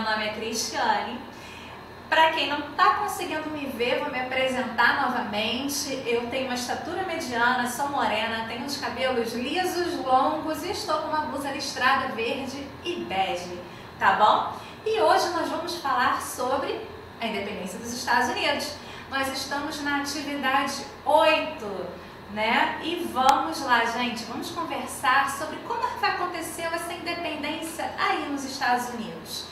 nome é Cristiane. Para quem não está conseguindo me ver, vou me apresentar novamente. Eu tenho uma estatura mediana, sou morena, tenho os cabelos lisos, longos e estou com uma blusa listrada verde e bege, tá bom? E hoje nós vamos falar sobre a independência dos Estados Unidos. Nós estamos na atividade 8, né? E vamos lá, gente, vamos conversar sobre como aconteceu essa independência aí nos Estados Unidos.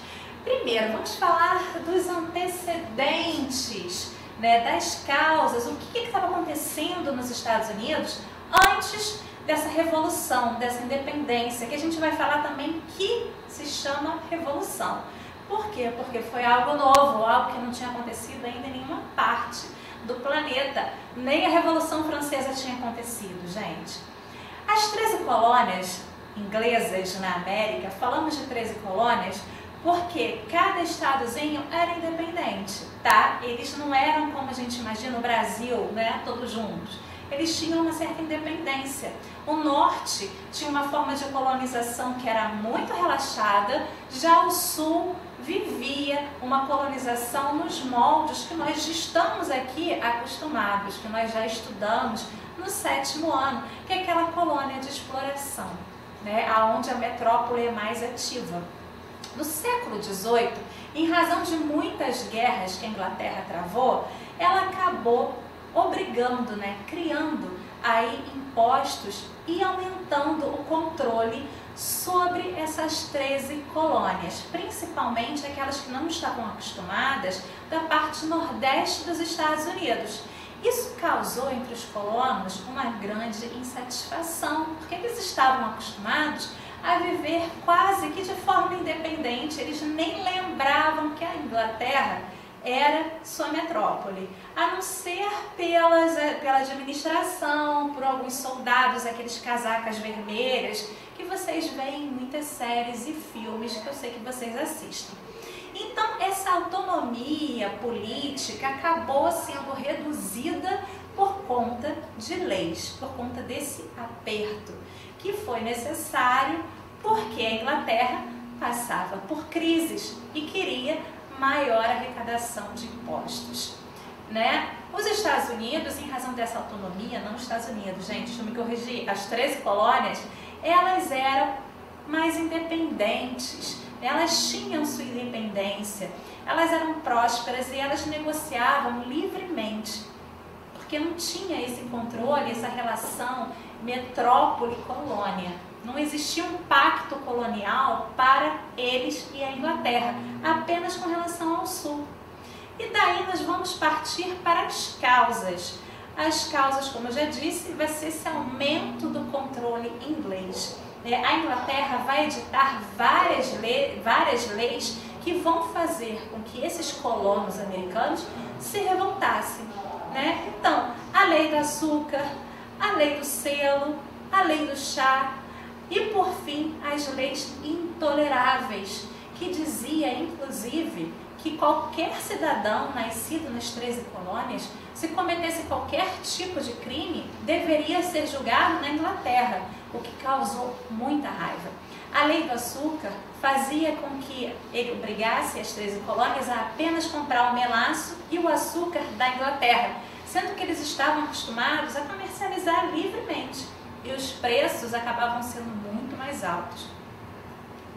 Primeiro, vamos falar dos antecedentes, né, das causas, o que estava acontecendo nos Estados Unidos antes dessa revolução, dessa independência, que a gente vai falar também que se chama revolução. Por quê? Porque foi algo novo, algo que não tinha acontecido ainda em nenhuma parte do planeta. Nem a Revolução Francesa tinha acontecido, gente. As 13 colônias inglesas na América, falamos de 13 colônias, porque cada estadozinho era independente, tá? Eles não eram como a gente imagina o Brasil, né? Todos juntos. Eles tinham uma certa independência. O norte tinha uma forma de colonização que era muito relaxada, já o sul vivia uma colonização nos moldes que nós já estamos aqui acostumados, que nós já estudamos no 7º ano, que é aquela colônia de exploração, né? Onde a metrópole é mais ativa. No século XVIII, em razão de muitas guerras que a Inglaterra travou, ela acabou obrigando, né, criando aí impostos e aumentando o controle sobre essas 13 colônias, principalmente aquelas que não estavam acostumadas da parte nordeste dos Estados Unidos. Isso causou entre os colonos uma grande insatisfação, porque eles estavam acostumados a viver quase que de forma independente, eles nem lembravam que a Inglaterra era sua metrópole, a não ser pela administração, por alguns soldados, aqueles casacas vermelhas, que vocês veem em muitas séries e filmes que eu sei que vocês assistem. Então, essa autonomia política acabou sendo reduzida por conta de leis, por conta desse aperto, que foi necessário porque a Inglaterra passava por crises e queria maior arrecadação de impostos, né? Os Estados Unidos, em razão dessa autonomia, não os Estados Unidos, gente, deixa eu me corrigir, as 13 colônias, elas eram mais independentes, elas tinham sua independência, elas eram prósperas e elas negociavam livremente, porque não tinha esse controle, essa relação metrópole-colônia. Não existia um pacto colonial para eles e a Inglaterra, apenas com relação ao sul. E daí nós vamos partir para as causas. As causas, como eu já disse, vai ser esse aumento do controle inglês. A Inglaterra vai editar várias leis que vão fazer com que esses colonos americanos se revoltassem, né? Então, a lei do açúcar, a lei do selo, a lei do chá e, por fim, as leis intoleráveis, que dizia, inclusive, que qualquer cidadão nascido nas 13 colônias, se cometesse qualquer tipo de crime, deveria ser julgado na Inglaterra, o que causou muita raiva. A lei do açúcar fazia com que ele obrigasse as 13 colônias a apenas comprar o melaço e o açúcar da Inglaterra, sendo que eles estavam acostumados a comercializar livremente e os preços acabavam sendo muito mais altos.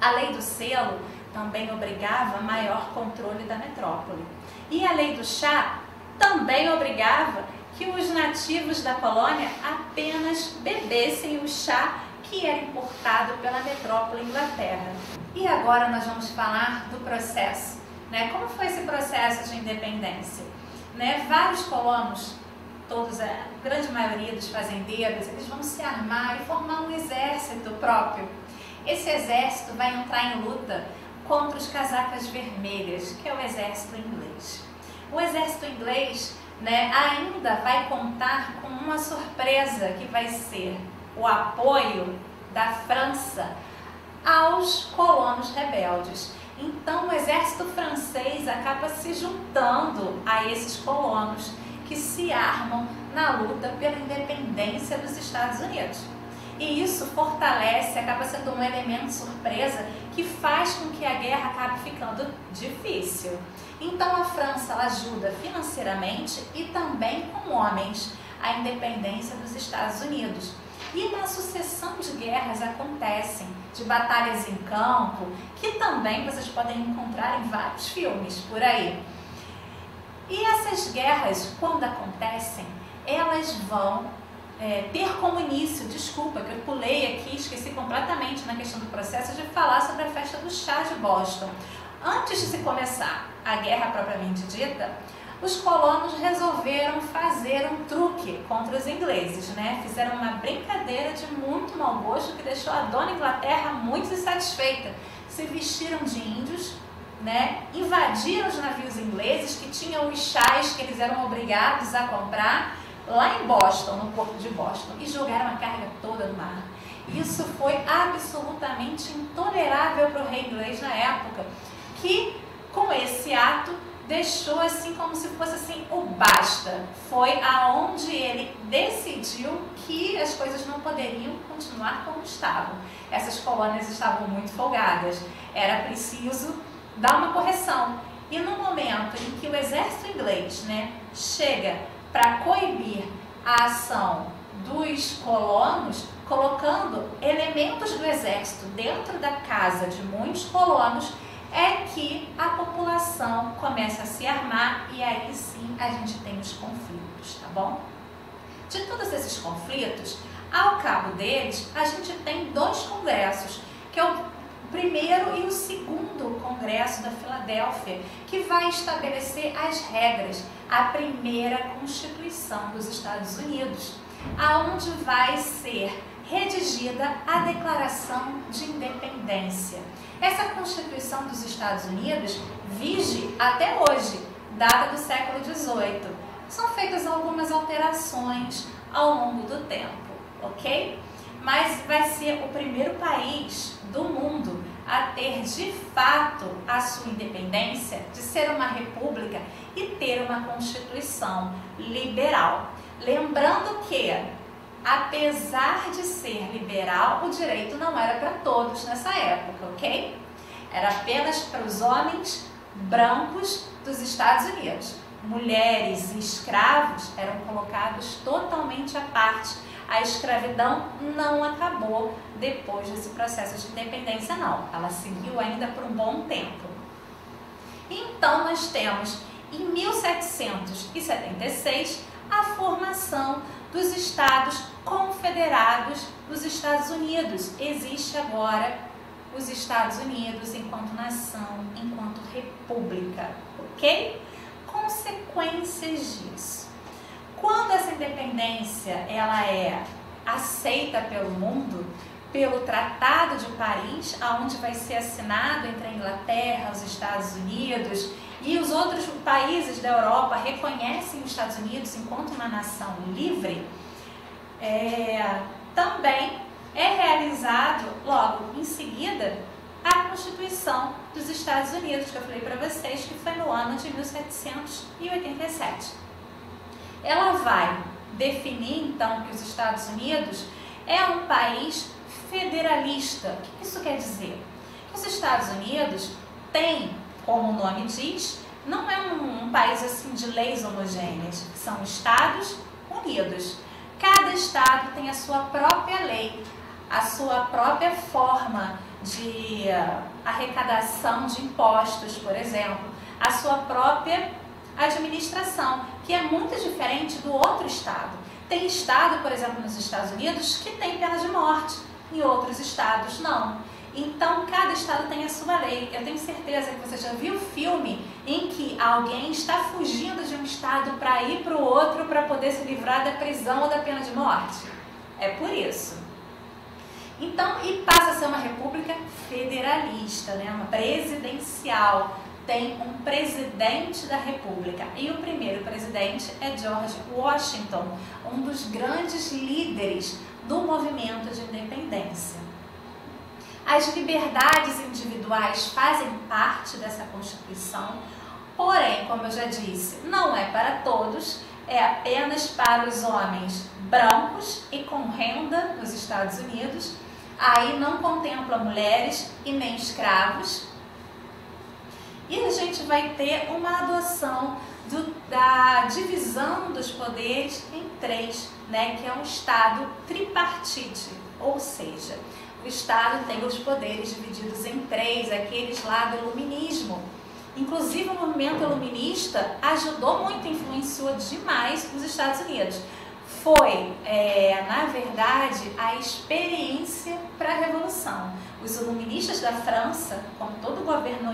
A lei do selo também obrigava maior controle da metrópole. E a lei do chá também obrigava que os nativos da colônia apenas bebessem o chá que era importado pela metrópole Inglaterra. E agora nós vamos falar do processo, né? Como foi esse processo de independência? Né? Vários colonos, todos, a grande maioria dos fazendeiros, eles vão se armar e formar um exército próprio. Esse exército vai entrar em luta contra os casacas vermelhas, que é o exército inglês. O exército inglês, né, ainda vai contar com uma surpresa, que vai ser o apoio da França aos colonos rebeldes. Então o exército francês acaba se juntando a esses colonos que se armam na luta pela independência dos Estados Unidos. E isso fortalece, acaba sendo um elemento surpresa que faz com que a guerra acabe ficando difícil. Então a França ela ajuda financeiramente e também com homens a independência dos Estados Unidos. E uma sucessão de guerras acontecem, de batalhas em campo, que também vocês podem encontrar em vários filmes por aí. E essas guerras, quando acontecem, elas vão ter como início, desculpa que eu pulei aqui, esqueci completamente na questão do processo de falar sobre a festa do chá de Boston. Antes de se começar a guerra propriamente dita, os colonos resolveram fazer um truque contra os ingleses, né? Fizeram uma brincadeira de muito mau gosto que deixou a dona Inglaterra muito insatisfeita. Se vestiram de índios, né? Invadiram os navios ingleses que tinham os chás que eles eram obrigados a comprar lá em Boston, no porto de Boston, e jogaram a carga toda no mar. Isso foi absolutamente intolerável para o rei inglês na época, que com esse ato deixou assim como se fosse assim o basta. Foi aonde ele decidiu que as coisas não poderiam continuar como estavam. Essas colônias estavam muito folgadas, era preciso dar uma correção. E no momento em que o exército inglês, né, chega para coibir a ação dos colonos, colocando elementos do exército dentro da casa de muitos colonos, é que a população começa a se armar e aí sim a gente tem os conflitos, tá bom? De todos esses conflitos, ao cabo deles, a gente tem dois congressos, que é o primeiro e o segundo congresso da Filadélfia, que vai estabelecer as regras, a primeira Constituição dos Estados Unidos, aonde vai ser redigida a Declaração de Independência. Essa Constituição dos Estados Unidos vige até hoje, data do século XVIII. São feitas algumas alterações ao longo do tempo, ok? Mas vai ser o primeiro país do mundo a ter de fato a sua independência, de ser uma república e ter uma Constituição liberal. Lembrando que, apesar de ser liberal, o direito não era para todos nessa época, ok? Era apenas para os homens brancos dos Estados Unidos. Mulheres e escravos eram colocados totalmente à parte. A escravidão não acabou depois desse processo de independência, não. Ela seguiu ainda por um bom tempo. Então, nós temos, em 1776, a formação dos Estados Confederados dos Estados Unidos. Existe agora os Estados Unidos enquanto nação, enquanto república, ok? Consequências disso. Quando essa independência ela é aceita pelo mundo, pelo Tratado de Paris, onde vai ser assinado entre a Inglaterra, os Estados Unidos e os outros países da Europa reconhecem os Estados Unidos enquanto uma nação livre, também é realizado logo em seguida a Constituição dos Estados Unidos, que eu falei para vocês que foi no ano de 1787. Ela vai definir então que os Estados Unidos é um país federalista. O que isso quer dizer? Que os Estados Unidos têm, como o nome diz, não é um país assim de leis homogêneas, são Estados Unidos. Cada estado tem a sua própria lei, a sua própria forma de arrecadação de impostos, por exemplo, a sua própria administração, que é muito diferente do outro estado. Tem estado, por exemplo, nos Estados Unidos, que tem pena de morte, em outros estados não. Então, cada estado tem a sua lei. Eu tenho certeza que você já viu o filme em que alguém está fugindo de um estado para ir para o outro para poder se livrar da prisão ou da pena de morte. É por isso. Então, e passa a ser uma república federalista, né? Uma presidencial. Tem um presidente da república. E o primeiro presidente é George Washington, um dos grandes líderes do movimento de independência. As liberdades individuais fazem parte dessa Constituição, porém, como eu já disse, não é para todos, é apenas para os homens brancos e com renda nos Estados Unidos. Aí não contempla mulheres e nem escravos. E a gente vai ter uma adoção da divisão dos poderes em três, né, que é um Estado tripartite, ou seja, o Estado tem os poderes divididos em três, aqueles lá do iluminismo. Inclusive o movimento iluminista ajudou muito, influenciou demais os Estados Unidos. Foi, na verdade, a experiência para a Revolução. Os iluministas da França, como todo o governo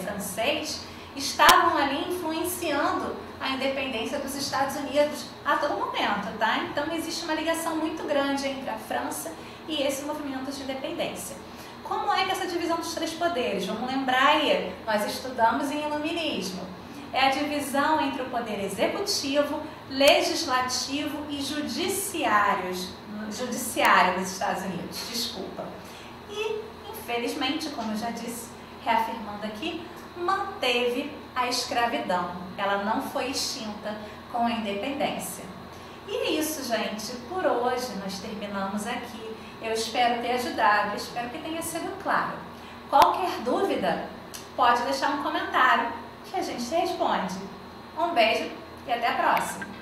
francês, estavam ali influenciando a independência dos Estados Unidos a todo momento, tá? Então existe uma ligação muito grande entre a França e esse movimento de independência. Como é que essa divisão dos três poderes? Vamos lembrar aí, nós estudamos em iluminismo. É a divisão entre o poder executivo, legislativo e judiciário nos Estados Unidos, desculpa. E, infelizmente, como eu já disse, reafirmando aqui, manteve a escravidão. Ela não foi extinta com a independência. E é isso, gente. Por hoje nós terminamos aqui. Eu espero ter ajudado, espero que tenha sido claro. Qualquer dúvida, pode deixar um comentário que a gente responde. Um beijo e até a próxima!